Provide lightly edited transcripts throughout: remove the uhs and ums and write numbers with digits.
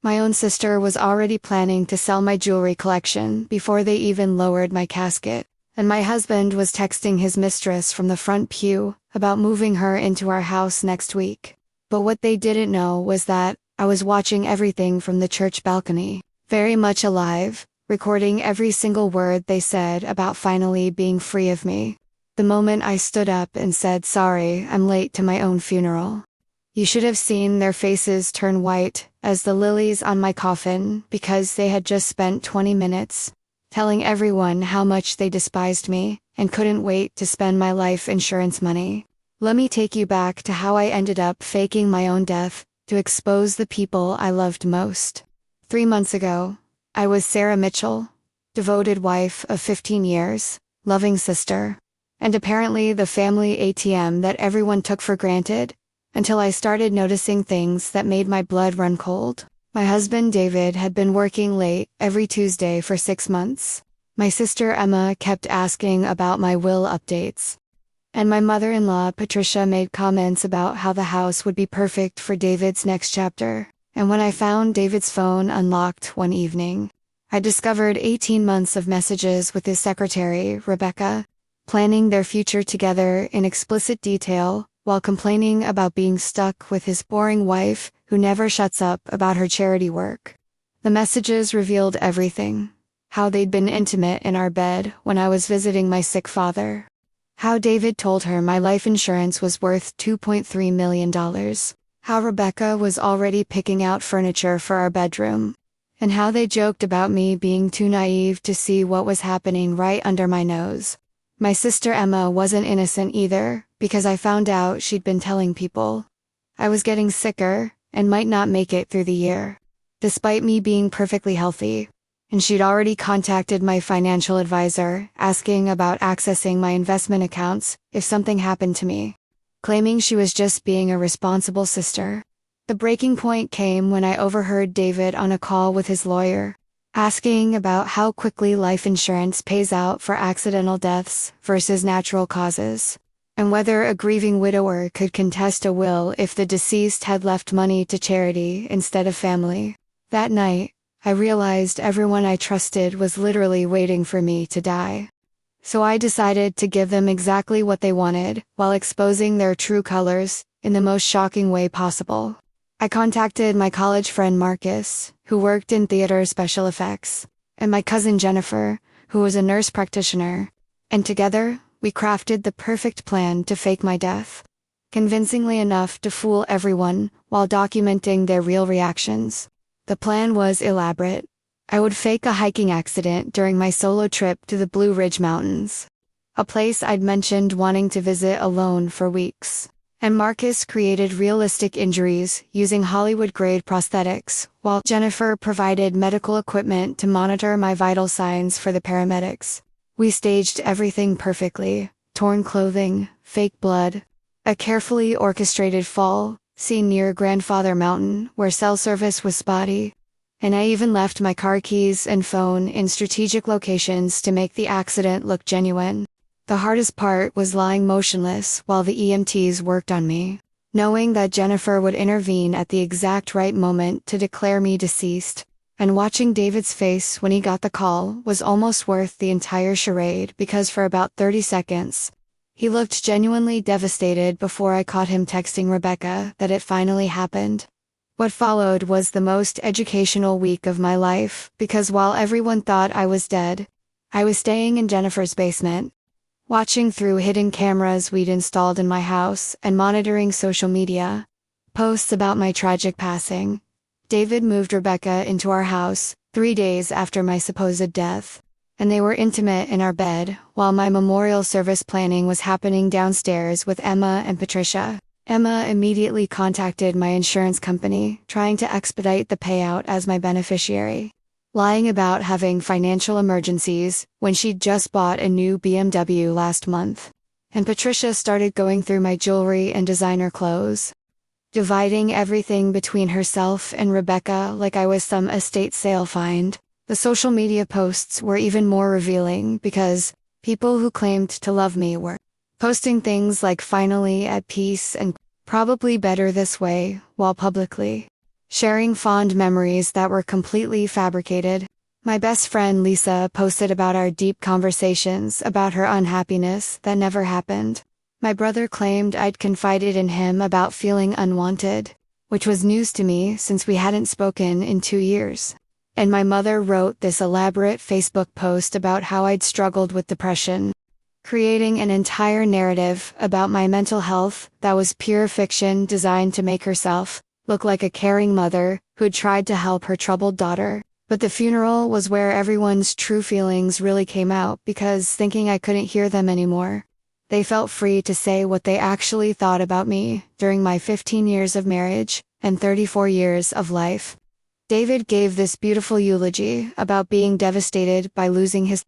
My own sister was already planning to sell my jewelry collection before they even lowered my casket, and my husband was texting his mistress from the front pew about moving her into our house next week. But what they didn't know was that I was watching everything from the church balcony, very much alive, recording every single word they said about finally being free of me. The moment I stood up and said, "Sorry, I'm late to my own funeral." You should have seen their faces turn white as the lilies on my coffin, because they had just spent 20 minutes telling everyone how much they despised me and couldn't wait to spend my life insurance money. Let me take you back to how I ended up faking my own death to expose the people I loved most. 3 months ago, I was Sarah Mitchell, devoted wife of 15 years, loving sister, and apparently the family ATM that everyone took for granted, until I started noticing things that made my blood run cold. My husband David had been working late every Tuesday for 6 months. My sister Emma kept asking about my will updates. And my mother-in-law Patricia made comments about how the house would be perfect for David's next chapter. And when I found David's phone unlocked one evening, I discovered 18 months of messages with his secretary, Rebecca, planning their future together in explicit detail while complaining about being stuck with his boring wife who never shuts up about her charity work. The messages revealed everything: how they'd been intimate in our bed when I was visiting my sick father, how David told her my life insurance was worth $2.3 million, how Rebecca was already picking out furniture for our bedroom, and how they joked about me being too naive to see what was happening right under my nose. My sister Emma wasn't innocent either, because I found out she'd been telling people I was getting sicker and might not make it through the year, despite me being perfectly healthy. And she'd already contacted my financial advisor, asking about accessing my investment accounts if something happened to me, claiming she was just being a responsible sister. The breaking point came when I overheard David on a call with his lawyer, asking about how quickly life insurance pays out for accidental deaths versus natural causes, and whether a grieving widower could contest a will if the deceased had left money to charity instead of family. That night, I realized everyone I trusted was literally waiting for me to die. So I decided to give them exactly what they wanted, while exposing their true colors in the most shocking way possible. I contacted my college friend Marcus, who worked in theater special effects, and my cousin Jennifer, who was a nurse practitioner, and together, we crafted the perfect plan to fake my death, convincingly enough to fool everyone while documenting their real reactions. The plan was elaborate. I would fake a hiking accident during my solo trip to the Blue Ridge Mountains, a place I'd mentioned wanting to visit alone for weeks. And Marcus created realistic injuries using Hollywood-grade prosthetics, while Jennifer provided medical equipment to monitor my vital signs for the paramedics. We staged everything perfectly: torn clothing, fake blood, a carefully orchestrated fall scene near Grandfather Mountain where cell service was spotty, and I even left my car keys and phone in strategic locations to make the accident look genuine. The hardest part was lying motionless while the EMTs worked on me, knowing that Jennifer would intervene at the exact right moment to declare me deceased, and watching David's face when he got the call was almost worth the entire charade, because for about 30 seconds, he looked genuinely devastated before I caught him texting Rebecca that it finally happened. What followed was the most educational week of my life, because while everyone thought I was dead, I was staying in Jennifer's basement, watching through hidden cameras we'd installed in my house and monitoring social media posts about my tragic passing. David moved Rebecca into our house 3 days after my supposed death, and they were intimate in our bed while my memorial service planning was happening downstairs with Emma and Patricia. Emma immediately contacted my insurance company, trying to expedite the payout as my beneficiary, lying about having financial emergencies when she'd just bought a new BMW last month. And Patricia started going through my jewelry and designer clothes, dividing everything between herself and Rebecca like I was some estate sale find. The social media posts were even more revealing, because people who claimed to love me were posting things like "finally at peace" and "probably better this way," while publicly sharing fond memories that were completely fabricated. My best friend Lisa posted about our deep conversations about her unhappiness that never happened. My brother claimed I'd confided in him about feeling unwanted, which was news to me since we hadn't spoken in 2 years. And my mother wrote this elaborate Facebook post about how I'd struggled with depression, creating an entire narrative about my mental health that was pure fiction designed to make herself look like a caring mother who'd tried to help her troubled daughter. But the funeral was where everyone's true feelings really came out because thinking I couldn't hear them anymore, they felt free to say what they actually thought about me during my 15 years of marriage and 34 years of life. David gave this beautiful eulogy about being devastated by losing his.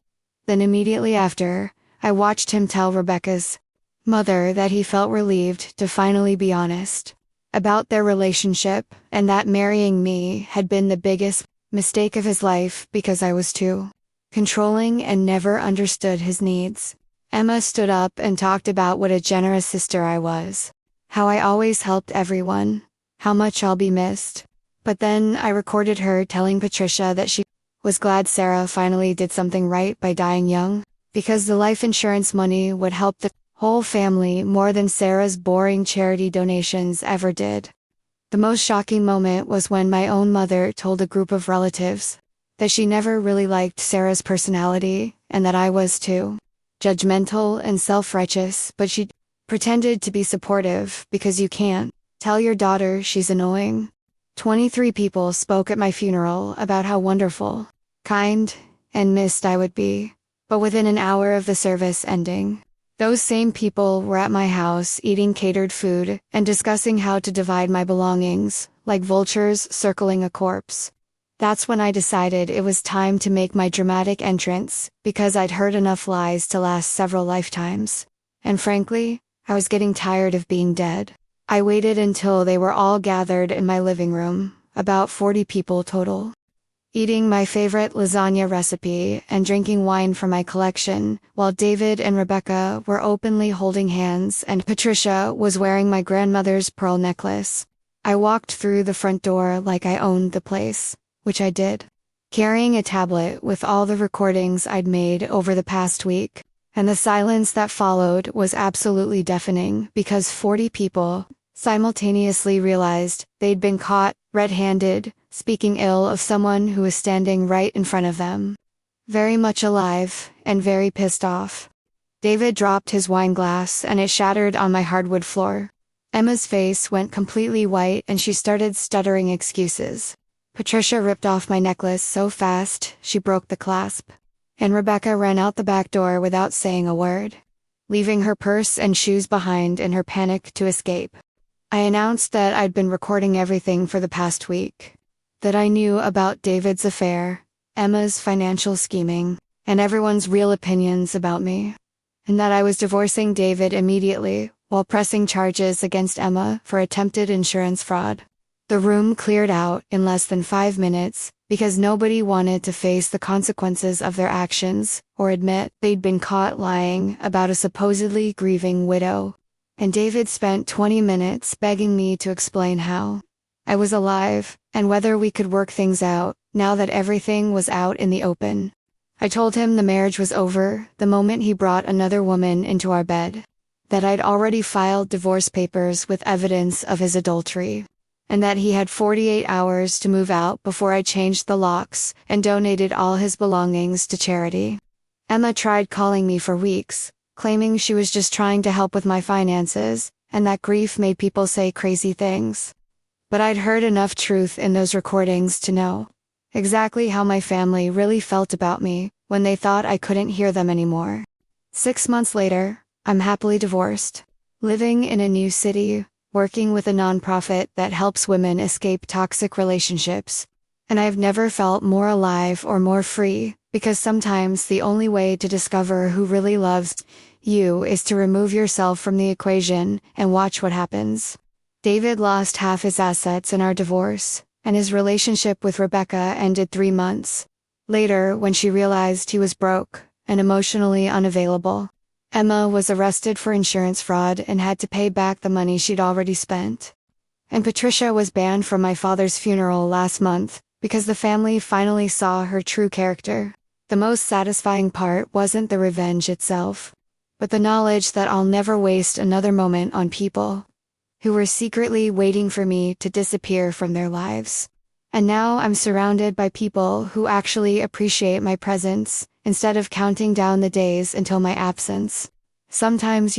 Then immediately after, I watched him tell Rebecca's mother that he felt relieved to finally be honest about their relationship and that marrying me had been the biggest mistake of his life because I was too controlling and never understood his needs. Emma stood up and talked about what a generous sister I was, how I always helped everyone, how much I'll be missed. But then I recorded her telling Patricia that she was glad Sarah finally did something right by dying young, because the life insurance money would help the whole family more than Sarah's boring charity donations ever did. The most shocking moment was when my own mother told a group of relatives that she never really liked Sarah's personality and that I was too judgmental and self-righteous, but she pretended to be supportive because you can't tell your daughter she's annoying. 23 people spoke at my funeral about how wonderful, kind, and missed I would be, but within an hour of the service ending, those same people were at my house eating catered food and discussing how to divide my belongings, like vultures circling a corpse. That's when I decided it was time to make my dramatic entrance, because I'd heard enough lies to last several lifetimes. And frankly, I was getting tired of being dead. I waited until they were all gathered in my living room, about 40 people total, eating my favorite lasagna recipe and drinking wine from my collection, while David and Rebecca were openly holding hands and Patricia was wearing my grandmother's pearl necklace. I walked through the front door like I owned the place, which I did, carrying a tablet with all the recordings I'd made over the past week, and the silence that followed was absolutely deafening because 40 people simultaneously realized they'd been caught red-handed, speaking ill of someone who was standing right in front of them. Very much alive, and very pissed off. David dropped his wine glass and it shattered on my hardwood floor. Emma's face went completely white and she started stuttering excuses. Patricia ripped off my necklace so fast, she broke the clasp. And Rebecca ran out the back door without saying a word, leaving her purse and shoes behind in her panic to escape. I announced that I'd been recording everything for the past week, that I knew about David's affair, Emma's financial scheming, and everyone's real opinions about me, and that I was divorcing David immediately while pressing charges against Emma for attempted insurance fraud. The room cleared out in less than 5 minutes because nobody wanted to face the consequences of their actions or admit they'd been caught lying about a supposedly grieving widow. And David spent 20 minutes begging me to explain how I was alive and whether we could work things out now that everything was out in the open. I told him the marriage was over the moment he brought another woman into our bed, that I'd already filed divorce papers with evidence of his adultery, and that he had 48 hours to move out before I changed the locks and donated all his belongings to charity. Emma tried calling me for weeks, claiming she was just trying to help with my finances, and that grief made people say crazy things. But I'd heard enough truth in those recordings to know exactly how my family really felt about me when they thought I couldn't hear them anymore. 6 months later, I'm happily divorced, living in a new city, working with a nonprofit that helps women escape toxic relationships, and I've never felt more alive or more free, because sometimes the only way to discover who really loves you is to remove yourself from the equation and watch what happens. David lost half his assets in our divorce, and his relationship with Rebecca ended 3 months later when she realized he was broke and emotionally unavailable. Emma was arrested for insurance fraud and had to pay back the money she'd already spent. And Patricia was banned from my father's funeral last month, because the family finally saw her true character. The most satisfying part wasn't the revenge itself, but the knowledge that I'll never waste another moment on people who were secretly waiting for me to disappear from their lives. And now I'm surrounded by people who actually appreciate my presence, instead of counting down the days until my absence. Sometimes,